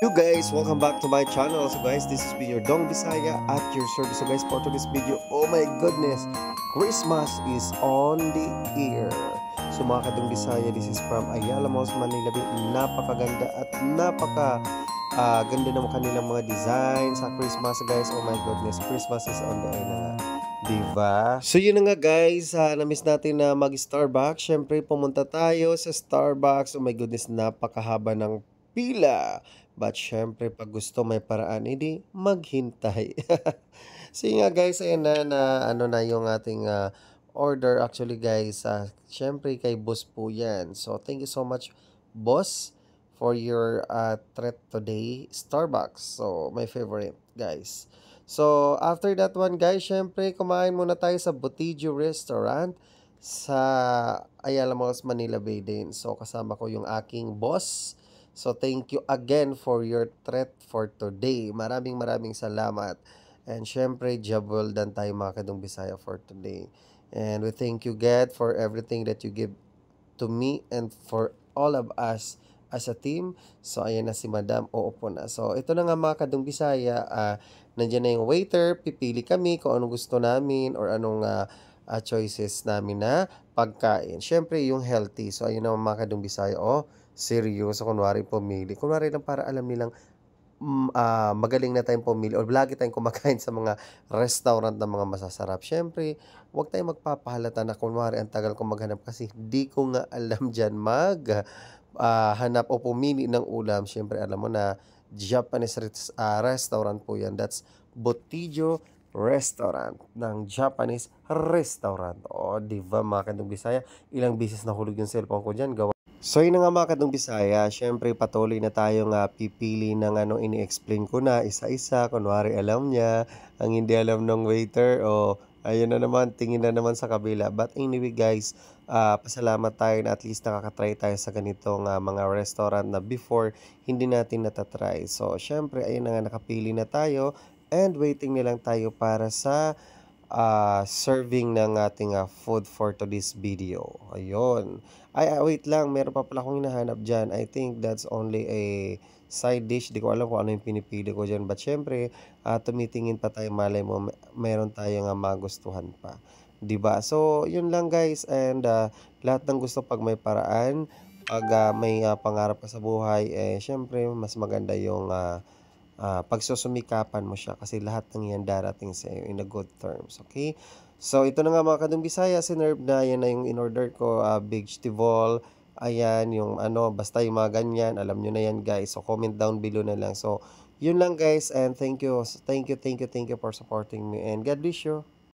You guys, welcome back to my channel. So guys, this is your Dong Bisaya at your service. So guys, for today's video, oh my goodness, Christmas is on the air. So mga kadong Bisaya, this is from Ayala Malls, Manila. Napakaganda at ganda ng kanilang mga design sa Christmas guys. Oh my goodness, Christmas is on the air na nga. Diba? So yun na nga guys, na-miss natin na mag-Starbucks. Syempre pumunta tayo sa Starbucks. Oh my goodness, napakahaba ng pila. But syempre pag gusto may paraan, hindi maghintay. So yun nga guys, ayan na ano na yung ating order actually guys. Syempre kay boss po yan. So thank you so much boss for your treat today, Starbucks. So my favorite guys. So after that one guys, syempre kumain muna tayo sa Botijo Restaurant sa Ayala Malls, Manila Bay din. So kasama ko yung aking boss. So thank you again for your treat for today. Maraming salamat. And syempre, job well done tayo mga kadong Bisaya for today. And we thank you God for everything that you give to me and for all of us as a team. So ayan na si Madam, uupo na. So ito na nga mga kadong Bisaya, nandiyan na yung waiter, pipili kami kung anong gusto namin or anong choices namin na pagkain. Syempre yung healthy. So ayun na mga kadong Bisaya, seryoso kunwari pumili. Kunwari lang para alam nilang magaling na tayong pumili or lagi tayong kumakain sa mga restaurant na mga masasarap. Syempre, huwag tayong magpapahalata na kunwari ang tagal kong maghanap kasi hindi ko nga alam dyan hanap o pumili ng ulam. Syempre, alam mo na Japanese restaurant po yan. That's Botijo Restaurant ng Japanese restaurant. Di ba mga kadong Bisaya? Ilang beses nahulog yung cellphone ko dyan. So yun na nga mga kadong Bisaya, syempre patuloy na tayo nga pipili ng ano ini-explain ko na isa-isa. Kunwari alam niya, ang hindi alam ng waiter, ayun na naman, tingin na naman sa kabila. But anyway guys, pasalamat tayo na at least nakakatry tayo sa ganitong mga restaurant na before hindi natin natatry. So syempre ayun na nga, nakapili na tayo and waiting na lang tayo para sa serving ng ating food for today's video. Ayun. Wait lang. Meron pa pala akong hinahanap dyan. I think that's only a side dish. Di ko alam kung ano yung pinipili ko dyan. But syempre, tumitingin pa tayo. Malay mo, meron tayong magustuhan pa. Diba? So, yun lang guys. And lahat ng gusto pag may paraan, pag may pangarap ka sa buhay, syempre, mas maganda yung pagsusumikapan mo siya kasi lahat ng yan darating sa iyo in a good terms, okay? So, ito na nga mga kadong Bisaya, sinerve na, yan na yung in-order ko, vegetable, ayan, yung ano, basta yung mga ganyan, alam nyo na yan guys, so comment down below na lang. So, yun lang guys, and thank you for supporting me, and God bless you.